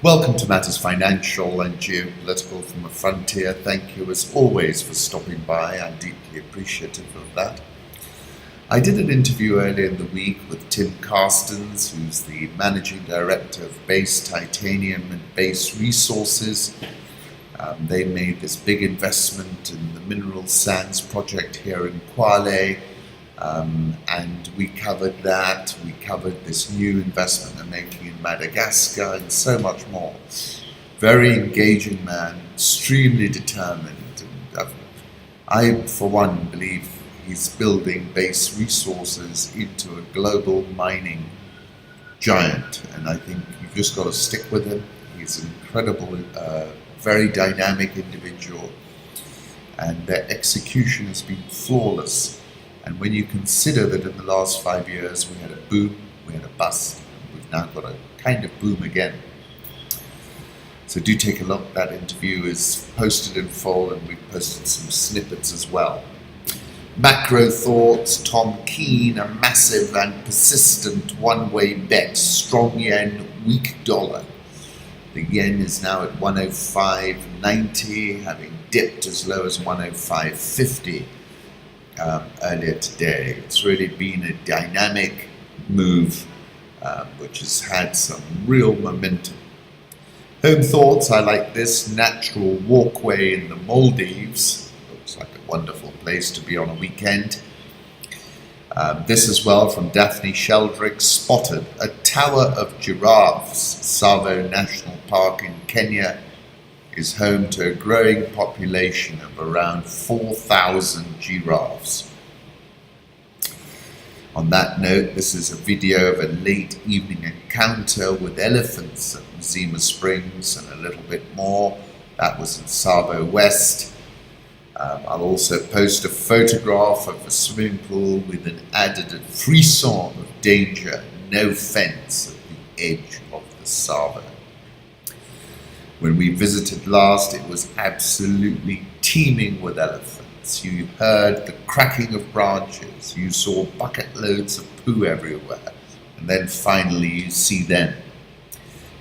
Welcome to Matters Financial and Geopolitical from a Frontier. Thank you as always for stopping by. I'm deeply appreciative of that. I did an interview earlier in the week with Tim Carstens, who's the Managing Director of Base Titanium and Base Resources. They made this big investment in the mineral sands project here in Kwale. And we covered that. We covered this new investment they're making in Madagascar and so much more. Very engaging man, extremely determined. And I, for one, believe he's building Base Resources into a global mining giant. And I think you've just got to stick with him. He's an incredible, very dynamic individual. And their execution has been flawless. And when you consider that in the last 5 years we had a boom, we had a bust, and we've now got a kind of boom again. So do take a look. That interview is posted in full, and we've posted some snippets as well. Macro thoughts, Tom Keane, a massive and persistent one-way bet, strong yen, weak dollar. The yen is now at 105.90, having dipped as low as 105.50. Earlier today. It's really been a dynamic move which has had some real momentum. Home thoughts, I like this natural walkway in the Maldives. Looks like a wonderful place to be on a weekend. This as well from Daphne Sheldrick, spotted a tower of giraffes. Tsavo National Park in Kenya is home to a growing population of around 4,000 giraffes. On that note, this is a video of a late evening encounter with elephants at Mzima Springs and a little bit more. That was in Tsavo West. I'll also post a photograph of a swimming pool with an added frisson of danger, no fence at the edge of the Tsavo. When we visited last, it was absolutely teeming with elephants. You heard the cracking of branches. You saw bucket loads of poo everywhere. And then finally you see them.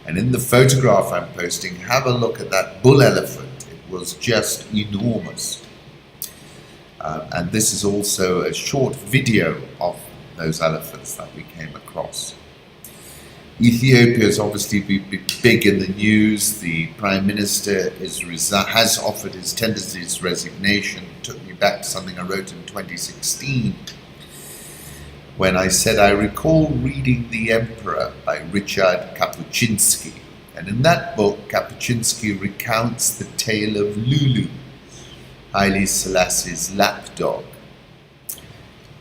And in the photograph I'm posting, have a look at that bull elephant. It was just enormous. And this is also a short video of those elephants that we came across. Ethiopia has obviously been big in the news. The Prime Minister has offered his his resignation. It took me back to something I wrote in 2016 when I said I recall reading The Emperor by Ryszard Kapuściński. And in that book, Kapuściński recounts the tale of Lulu, Haille Selassie's lapdog.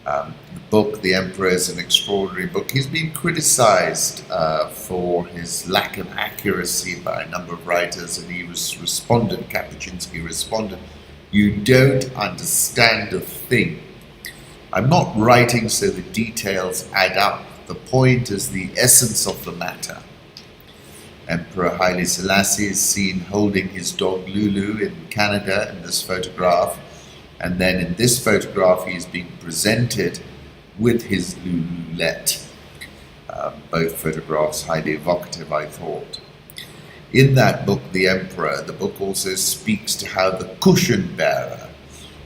The book, The Emperor, is an extraordinary book. He's been criticized for his lack of accuracy by a number of writers, and Kapuściński responded, "You don't understand a thing. I'm not writing so the details add up. The point is the essence of the matter." Emperor Haile Selassie is seen holding his dog Lulu in Canada in this photograph. And then in this photograph, he is being presented with his Lululet. Both photographs highly evocative, I thought. In that book, The Emperor, the book also speaks to how the cushion bearer,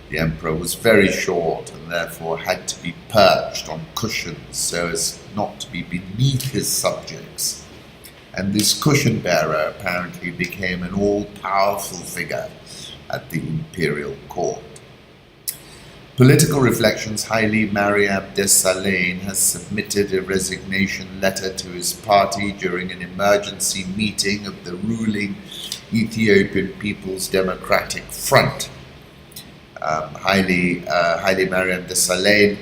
the emperor, was very short and therefore had to be perched on cushions so as not to be beneath his subjects. And this cushion bearer apparently became an all-powerful figure at the imperial court. Political reflections. Hailemariam Desalegn has submitted a resignation letter to his party during an emergency meeting of the ruling Ethiopian People's Democratic Front. Hailemariam Desalegn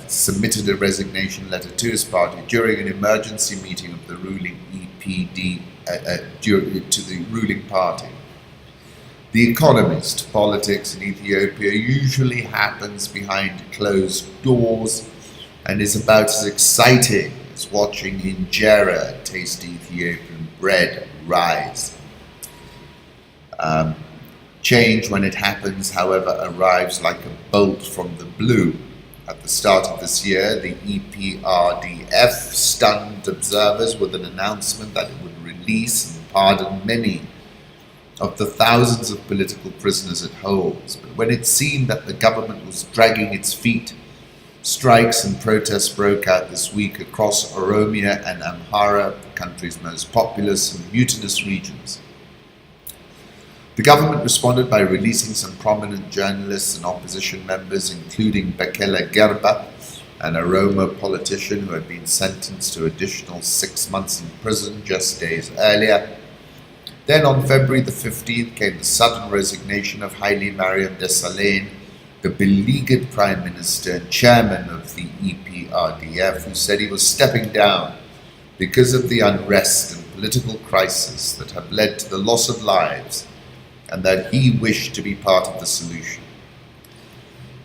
submitted a resignation letter to his party during an emergency meeting of the ruling EPD to the ruling party. The Economist, politics in Ethiopia usually happens behind closed doors and is about as exciting as watching injera, taste Ethiopian bread, rise. Change, when it happens, however, arrives like a bolt from the blue. At the start of this year, the EPRDF stunned observers with an announcement that it would release and pardon many of the thousands of political prisoners it holds. But when it seemed that the government was dragging its feet, strikes and protests broke out this week across Oromia and Amhara, the country's most populous and mutinous regions. The government responded by releasing some prominent journalists and opposition members, including Bekele Gerba, an Oromo politician who had been sentenced to additional 6 months in prison just days earlier. Then on February the 15th came the sudden resignation of Hailemariam Desalegn, the beleaguered Prime Minister and chairman of the EPRDF, who said he was stepping down because of the unrest and political crisis that had led to the loss of lives, and that he wished to be part of the solution.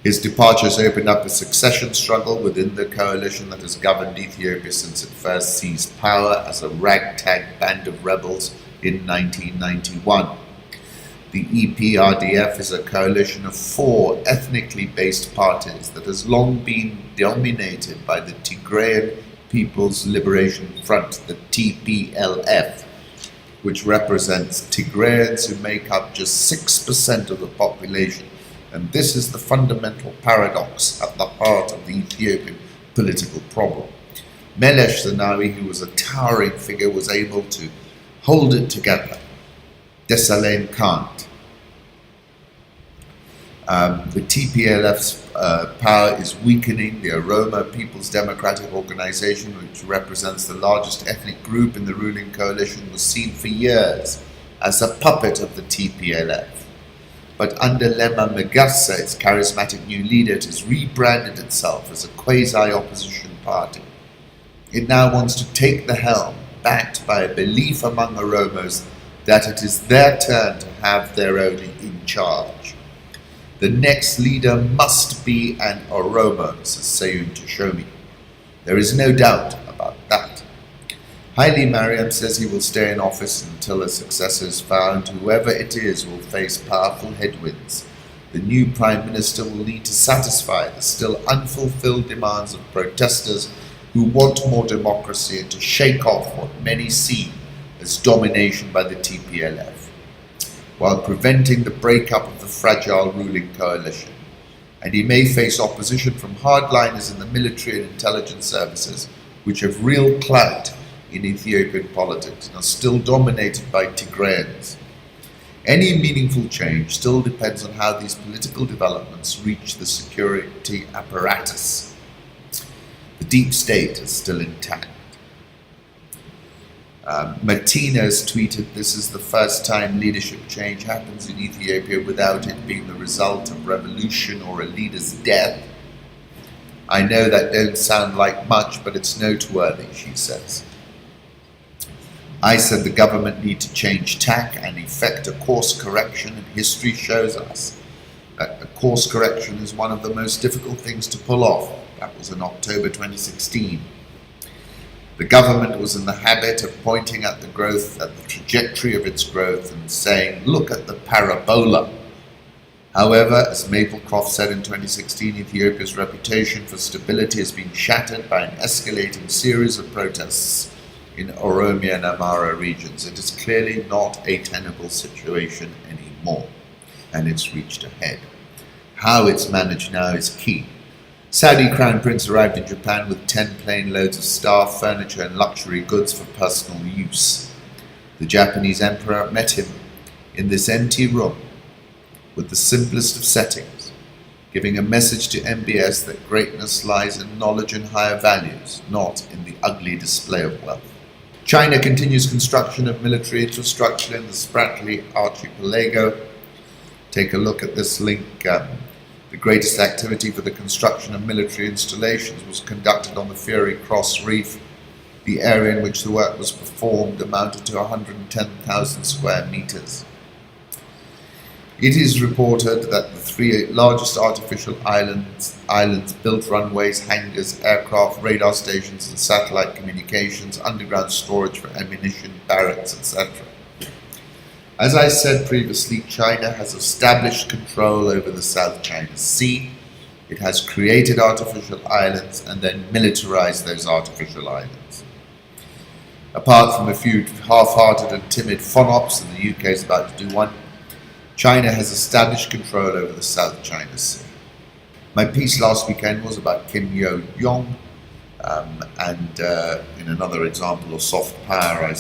His departures opened up a succession struggle within the coalition that has governed Ethiopia since it first seized power as a ragtag band of rebels in 1991. The EPRDF is a coalition of 4 ethnically based parties that has long been dominated by the Tigrayan People's Liberation Front, the TPLF, which represents Tigrayans who make up just 6% of the population. And this is the fundamental paradox at the heart of the Ethiopian political problem. Meles Zenawi, who was a towering figure, was able to hold it together. Desalegn can't. The TPLF's power is weakening. The Oromo People's Democratic Organization, which represents the largest ethnic group in the ruling coalition, was seen for years as a puppet of the TPLF. But under Lema Megarsa, its charismatic new leader, it has rebranded itself as a quasi-opposition party. It now wants to take the helm, backed by a belief among Oromos that it is their turn to have their own in charge. The next leader must be an Oromo, says Sayun Toshomi. There is no doubt about that. Hailemariam says he will stay in office until a successor is found. Whoever it is will face powerful headwinds. The new Prime Minister will need to satisfy the still unfulfilled demands of protesters who want more democracy and to shake off what many see as domination by the TPLF, while preventing the breakup of the fragile ruling coalition. And he may face opposition from hardliners in the military and intelligence services, which have real clout in Ethiopian politics and are still dominated by Tigrayans. Any meaningful change still depends on how these political developments reach the security apparatus. The deep state is still intact. Martina has tweeted, "This is the first time leadership change happens in Ethiopia without it being the result of revolution or a leader's death. I know that don't sound like much, but it's noteworthy," she says. I said the government need to change tack and effect a course correction, and history shows us that a course correction is one of the most difficult things to pull off. That was in October 2016. The government was in the habit of pointing at the trajectory of its growth and saying, "Look at the parabola." However, as Maplecroft said in 2016, Ethiopia's reputation for stability has been shattered by an escalating series of protests in Oromia and Amhara regions. It is clearly not a tenable situation anymore, and it's reached a head. How it's managed now is key. Saudi Crown Prince arrived in Japan with 10 plane loads of staff, furniture and luxury goods for personal use. The Japanese emperor met him in this empty room with the simplest of settings, giving a message to MBS that greatness lies in knowledge and higher values, not in the ugly display of wealth. China continues construction of military infrastructure in the Spratly archipelago. Take a look at this link. The greatest activity for the construction of military installations was conducted on the Fury Cross Reef. The area in which the work was performed amounted to 110,000 square meters. It is reported that the 3 largest artificial islands built runways, hangars, aircraft, radar stations and satellite communications, underground storage for ammunition, barracks, etc. As I said previously, China has established control over the South China Sea. It has created artificial islands and then militarized those artificial islands. Apart from a few half-hearted and timid FONOPs, and the UK is about to do one, China has established control over the South China Sea. My piece last weekend was about Kim Yo-jong, and in another example of soft power,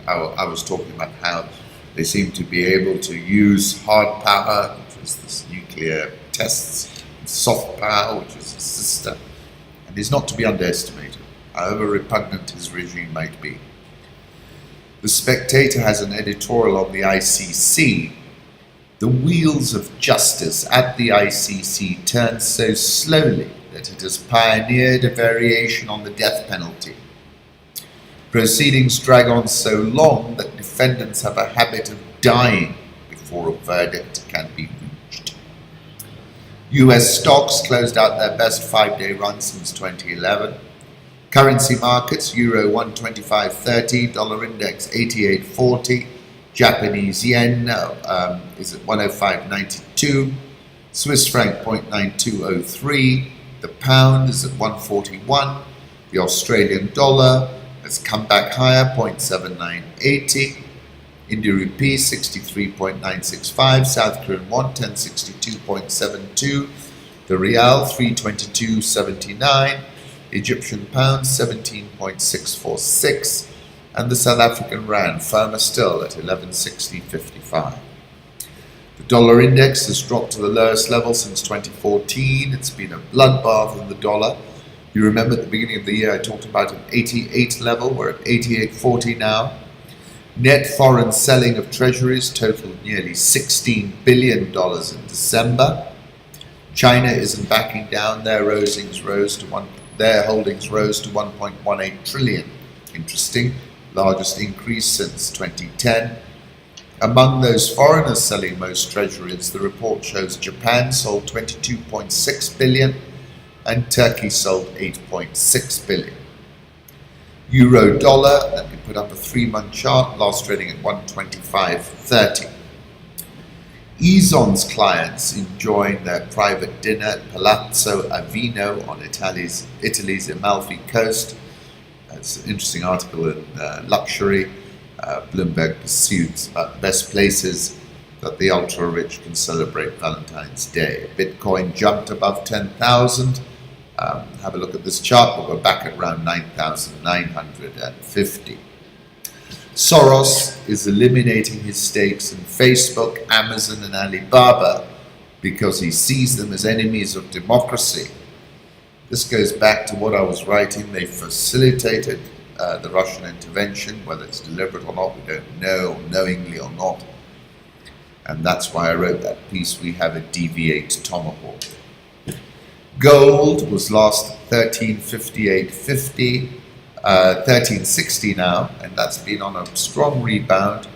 I was talking about how they seem to be able to use hard power, which is this nuclear tests, and soft power, which is a sister, and is not to be underestimated, however repugnant his regime might be. The Spectator has an editorial on the ICC. The wheels of justice at the ICC turn so slowly that it has pioneered a variation on the death penalty. Proceedings drag on so long that defendants have a habit of dying before a verdict can be reached. US stocks closed out their best 5-day run since 2011. Currency markets, Euro 125.30, dollar index 88.40, Japanese yen is at 105.92, Swiss franc 0.9203, the pound is at 141, the Australian dollar has come back higher, 0.7980, India rupee 63.965, South Korean won 1062.72, the rial 322.79, Egyptian pound 17.646, and the South African rand firmer still at 1160.55. The dollar index has dropped to the lowest level since 2014. It's been a bloodbath in the dollar. You remember at the beginning of the year I talked about an 88 level. We're at 88.40 now. Net foreign selling of treasuries totaled nearly $16 billion in December. China isn't backing down. Their holdings rose to 1.18 trillion. Interesting. Largest increase since 2010. Among those foreigners selling most treasuries, the report shows Japan sold 22.6 billion and Turkey sold 8.6 billion. Euro dollar, let me put up a 3-month chart, last trading at 125.30. Ezon's clients enjoying their private dinner at Palazzo Avino on Italy's Amalfi Coast. It's an interesting article in Luxury. Bloomberg Pursuits about the best places that the ultra-rich can celebrate Valentine's Day. Bitcoin jumped above 10,000. Have a look at this chart, but we're back at around 9,950. Soros is eliminating his stakes in Facebook, Amazon, and Alibaba because he sees them as enemies of democracy. This goes back to what I was writing. They facilitated the Russian intervention, whether it's deliberate or not, we don't know, or knowingly or not. And that's why I wrote that piece, We Have a Deviate Tomahawk. Gold was last 1358.50, 1360 now, and that's been on a strong rebound.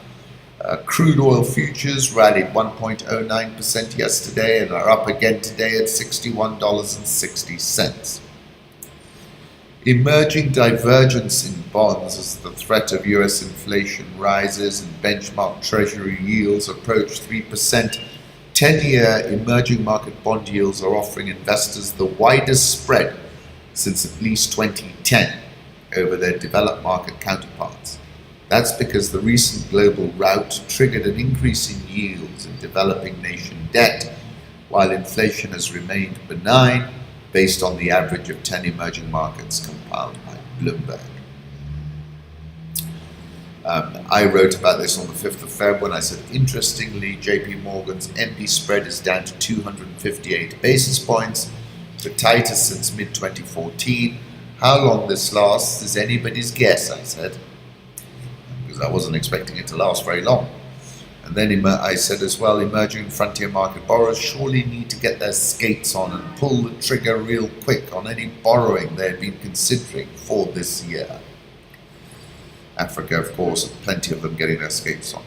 Crude oil futures rallied 1.09% yesterday and are up again today at $61.60. Emerging divergence in bonds as the threat of US inflation rises and benchmark treasury yields approach 3%. 10-year emerging market bond yields are offering investors the widest spread since at least 2010 over their developed market counterparts. That's because the recent global rout triggered an increase in yields in developing nation debt, while inflation has remained benign based on the average of 10 emerging markets compiled by Bloomberg. I wrote about this on the 5th of Feb when I said, interestingly, JP Morgan's MB spread is down to 258 basis points, the tightest since mid-2014. How long this lasts is anybody's guess, I said, because I wasn't expecting it to last very long. And then I said as well, emerging frontier market borrowers surely need to get their skates on and pull the trigger real quick on any borrowing they've been considering for this year. Africa, of course, plenty of them getting their skates on.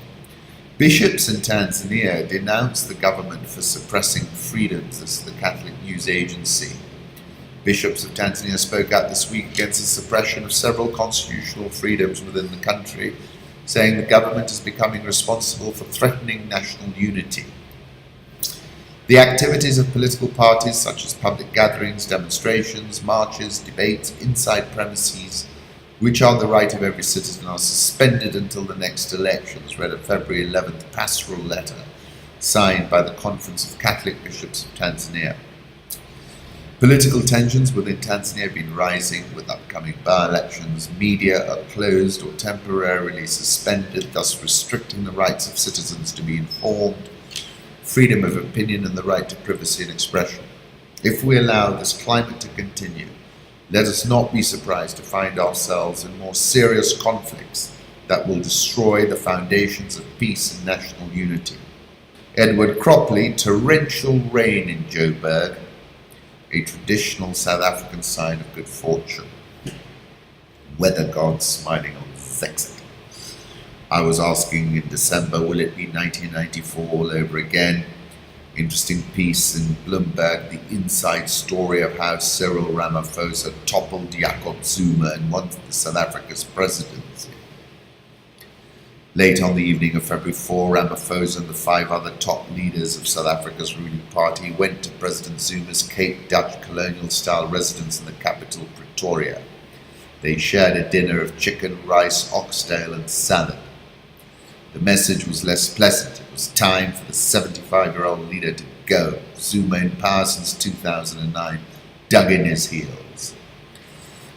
Bishops in Tanzania denounced the government for suppressing freedoms. This is the Catholic News Agency. Bishops of Tanzania spoke out this week against the suppression of several constitutional freedoms within the country, saying the government is becoming responsible for threatening national unity. The activities of political parties, such as public gatherings, demonstrations, marches, debates, inside premises, which are the right of every citizen, are suspended until the next elections, read a February 11th pastoral letter signed by the Conference of Catholic Bishops of Tanzania. Political tensions within Tanzania have been rising with upcoming by-elections. Media are closed or temporarily suspended, thus restricting the rights of citizens to be informed, freedom of opinion and the right to privacy and expression. If we allow this climate to continue, let us not be surprised to find ourselves in more serious conflicts that will destroy the foundations of peace and national unity. Edward Cropley, torrential rain in Joburg, a traditional South African sign of good fortune. Weather gods smiling on Zexit. I was asking in December, will it be 1994 all over again? Interesting piece in Bloomberg, the inside story of how Cyril Ramaphosa toppled Jacob Zuma and won the South Africa's presidency. Late on the evening of February 4, Ramaphosa and the 5 other top leaders of South Africa's ruling party went to President Zuma's Cape Dutch colonial-style residence in the capital, Pretoria. They shared a dinner of chicken, rice, oxtail and salad. The message was less pleasant. It was time for the 75-year-old leader to go. Zuma, in power since 2009, dug in his heels.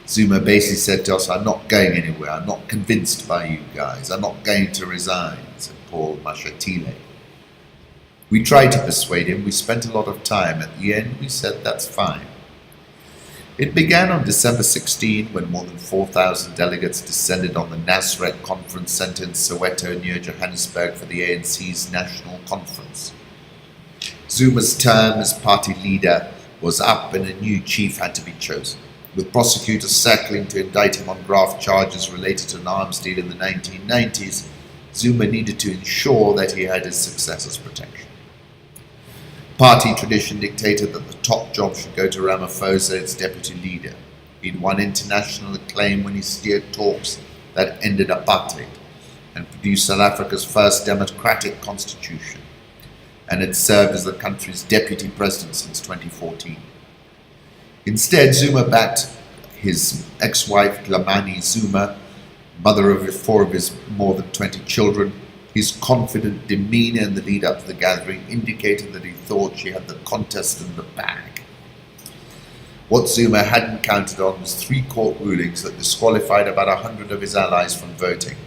Zuma basically said to us, I'm not going anywhere, I'm not convinced by you guys, I'm not going to resign, said Paul Mashatile. We tried to persuade him, we spent a lot of time. At the end, we said that's fine. It began on December 16 when more than 4,000 delegates descended on the Nasrec Conference Centre in Soweto near Johannesburg for the ANC's national conference. Zuma's term as party leader was up and a new chief had to be chosen. With prosecutors circling to indict him on graft charges related to an arms deal in the 1990s, Zuma needed to ensure that he had his successor's protection. Party tradition dictated that the top job should go to Ramaphosa, its deputy leader. He'd won international acclaim when he steered talks that ended apartheid and produced South Africa's first democratic constitution, and had served as the country's deputy president since 2014. Instead, Zuma backed his ex-wife Dlamini Zuma, mother of 4 of his more than 20 children. His confident demeanor in the lead-up to the gathering indicated that he thought she had the contest in the bag. What Zuma hadn't counted on was 3 court rulings that disqualified about 100 of his allies from voting,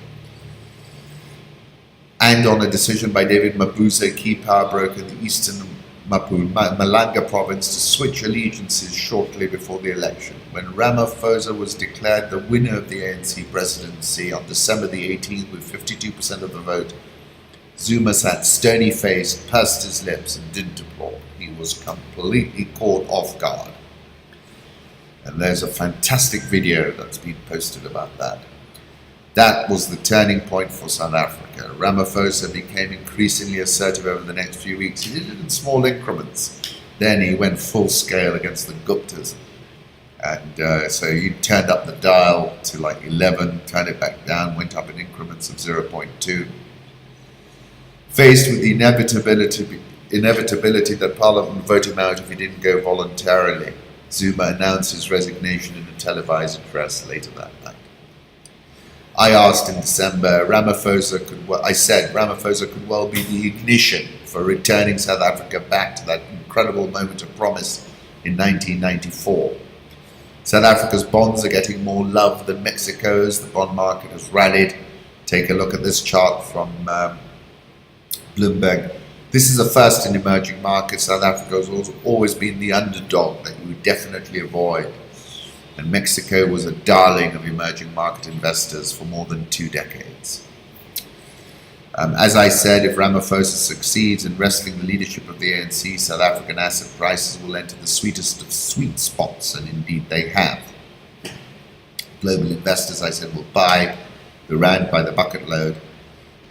and on a decision by David Mabuza, a key power broker in the eastern Malanga province, to switch allegiances shortly before the election. When Ramaphosa was declared the winner of the ANC presidency on December the 18th with 52% of the vote, Zuma sat stony-faced, pursed his lips and didn't applaud. He was completely caught off guard. And there's a fantastic video that's been posted about that. That was the turning point for South Africa. Ramaphosa became increasingly assertive over the next few weeks. He did it in small increments. Then he went full scale against the Guptas. And so he turned up the dial to like 11, turned it back down, went up in increments of 0.2. Faced with the inevitability that Parliament would vote him out if he didn't go voluntarily, Zuma announced his resignation in a televised address later that night. I asked in December, Ramaphosa could well be the ignition for returning South Africa back to that incredible moment of promise in 1994. South Africa's bonds are getting more love than Mexico's. The bond market has rallied. Take a look at this chart from Bloomberg. This is a first in emerging markets. South Africa has always been the underdog that you would definitely avoid. And Mexico was a darling of emerging market investors for more than 2 decades. As I said, if Ramaphosa succeeds in wresting the leadership of the ANC, South African asset prices will enter the sweetest of sweet spots, and indeed they have. Global investors, I said, will buy the rand by the bucket load,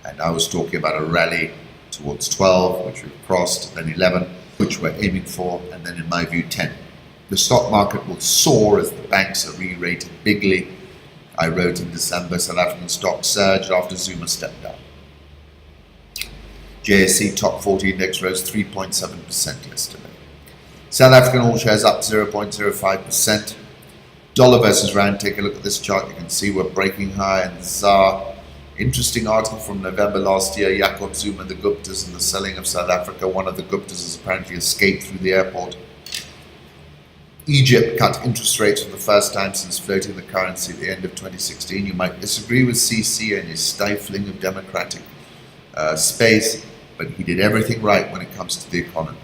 and I was talking about a rally towards 12, which we've crossed, then 11, which we're aiming for, and then in my view 10. The stock market will soar as the banks are re-rated bigly. I wrote in December, South African stocks surged after Zuma stepped down. JSE Top 40 Index rose 3.7% yesterday. South African all shares up 0.05%. Dollar versus Rand, take a look at this chart. You can see we're breaking high in the ZAR. Interesting article from November last year, Jacob Zuma, the Guptas and the selling of South Africa. One of the Guptas has apparently escaped through the airport. Egypt cut interest rates for the first time since floating the currency at the end of 2016. You might disagree with Sisi and his stifling of democratic space, but he did everything right when it comes to the economy.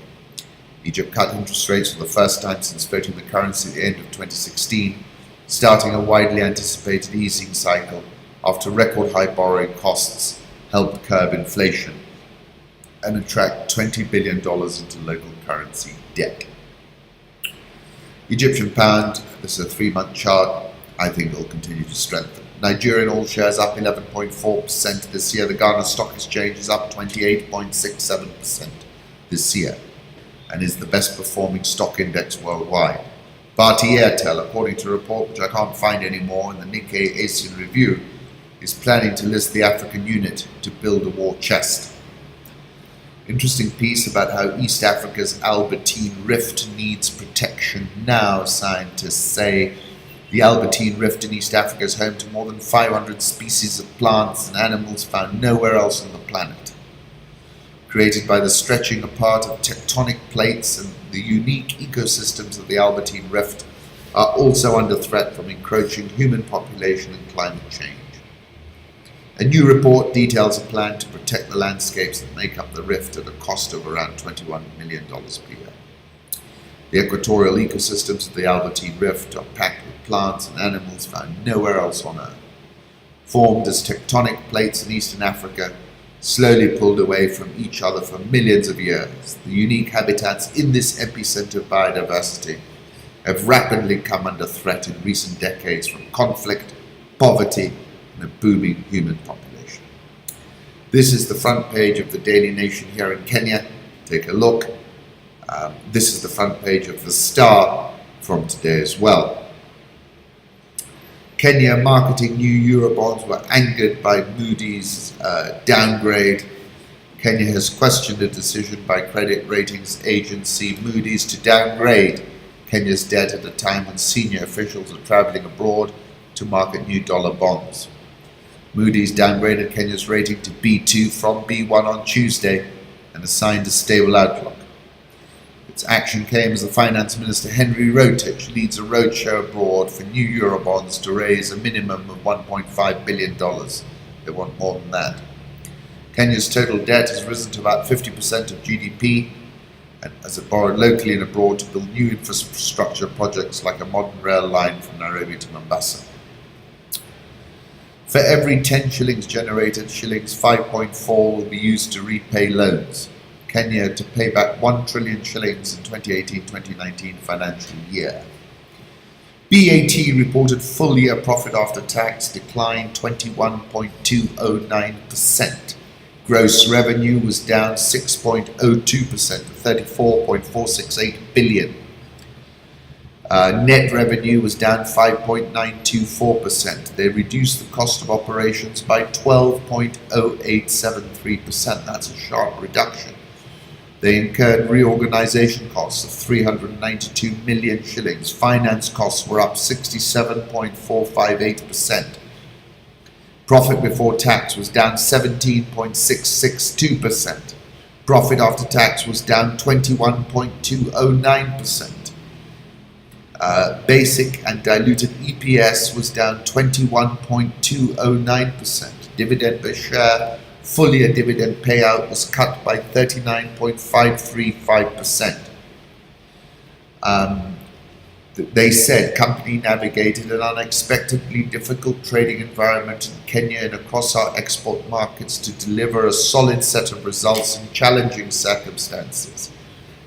Egypt cut interest rates for the first time since floating the currency at the end of 2016, starting a widely anticipated easing cycle after record high borrowing costs helped curb inflation and attract $20 billion into local currency debt. Egyptian pound, this is a 3-month chart, I think will continue to strengthen. Nigerian all shares up 11.4% this year. The Ghana Stock Exchange is up 28.67% this year and is the best performing stock index worldwide. Bharti Airtel, according to a report which I can't find anymore in the Nikkei Asian Review, is planning to list the African unit to build a war chest. Interesting piece about how East Africa's Albertine Rift needs protection now. Scientists say the Albertine Rift in East Africa is home to more than 500 species of plants and animals found nowhere else on the planet. Created by the stretching apart of tectonic plates, and the unique ecosystems of the Albertine Rift are also under threat from encroaching human population and climate change. A new report details a plan to protect the landscapes that make up the rift at a cost of around $21 million per year. The equatorial ecosystems of the Albertine Rift are packed with plants and animals found nowhere else on Earth. Formed as tectonic plates in Eastern Africa, slowly pulled away from each other for millions of years, the unique habitats in this epicenter of biodiversity have rapidly come under threat in recent decades from conflict, poverty, and a booming human population. This is the front page of the Daily Nation here in Kenya. Take a look. This is the front page of the Star from today as well. Kenya marketing new Eurobonds were angered by Moody's downgrade. Kenya has questioned a decision by credit ratings agency Moody's to downgrade Kenya's debt at a time when senior officials are traveling abroad to market new dollar bonds. Moody's downgraded Kenya's rating to B2 from B1 on Tuesday and assigned a stable outlook. Its action came as the Finance Minister Henry Rotich leads a roadshow abroad for new Eurobonds to raise a minimum of $1.5 billion. They want more than that. Kenya's total debt has risen to about 50% of GDP, and as it borrowed locally and abroad to build new infrastructure projects like a modern rail line from Nairobi to Mombasa. For every 10 shillings generated, shillings 5.4 will be used to repay loans. Kenya to pay back 1 trillion shillings in 2018-2019 financial year. BAT reported full year profit after tax declined 21.209%. Gross revenue was down 6.02% to 34.468 billion. Net revenue was down 5.924%. They reduced the cost of operations by 12.0873%. That's a sharp reduction. They incurred reorganization costs of 392 million shillings. Finance costs were up 67.458%. Profit before tax was down 17.662%. Profit after tax was down 21.209%. Basic and diluted EPS was down 21.209%. Dividend per share, full year dividend payout was cut by 39.535%. They said company navigated an unexpectedly difficult trading environment in Kenya and across our export markets to deliver a solid set of results in challenging circumstances.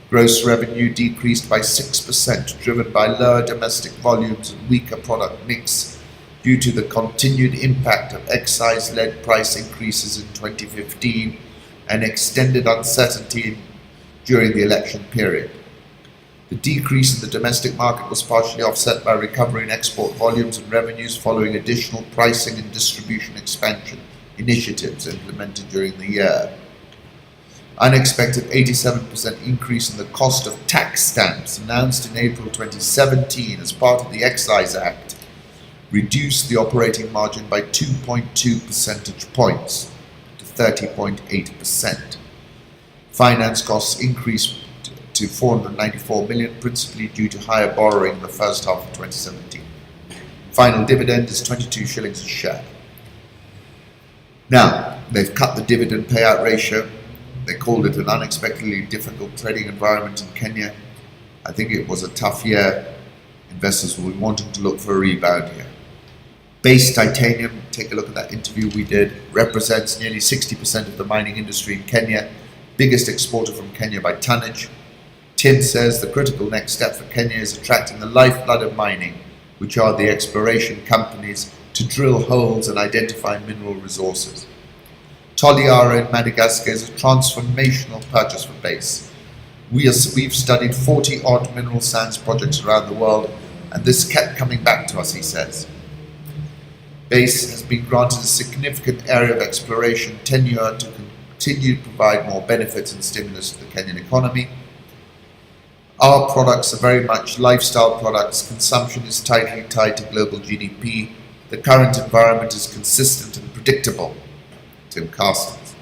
Gross revenue decreased by 6%, driven by lower domestic volumes and weaker product mix due to the continued impact of excise-led price increases in 2015 and extended uncertainty during the election period. The decrease in the domestic market was partially offset by recovery in export volumes and revenues following additional pricing and distribution expansion initiatives implemented during the year. Unexpected 87% increase in the cost of tax stamps announced in April 2017 as part of the Excise Act reduced the operating margin by 2.2 percentage points to 30.8%. Finance costs increased to 494 million, principally due to higher borrowing in the first half of 2017. Final dividend is 22 shillings a share. Now, they've cut the dividend payout ratio. They called it an unexpectedly difficult trading environment in Kenya. I think it was a tough year. Investors will be wanting to look for a rebound here. Base titanium, take a look at that interview we did, represents nearly 60% of the mining industry in Kenya, biggest exporter from Kenya by tonnage. Tim says the critical next step for Kenya is attracting the lifeblood of mining, which are the exploration companies, to drill holes and identify mineral resources. Toliara in Madagascar is a transformational purchase for Base. We've studied 40-odd mineral sands projects around the world, and this kept coming back to us, he says. Base has been granted a significant area of exploration tenure to continue to provide more benefits and stimulus to the Kenyan economy. Our products are very much lifestyle products. Consumption is tightly tied to global GDP. The current environment is consistent and predictable. Tim Carstens.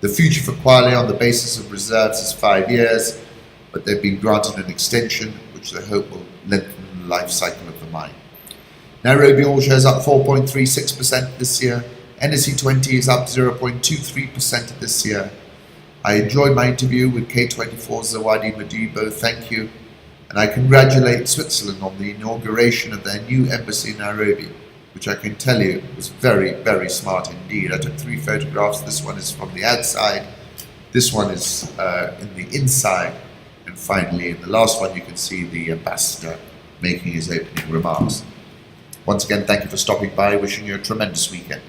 The future for Kwale on the basis of reserves is 5 years, but they've been granted an extension which they hope will lengthen the life cycle of the mine. Nairobi All Shares up 4.36% this year. NSE 20 is up 0.23% this year. I enjoyed my interview with K24's Zawadi Madibo, thank you, and I congratulate Switzerland on the inauguration of their new embassy in Nairobi, which I can tell you was very, very smart indeed. I took 3 photographs. This one is from the outside, this one is in the inside, and finally in the last one you can see the ambassador making his opening remarks. Once again, thank you for stopping by, wishing you a tremendous weekend.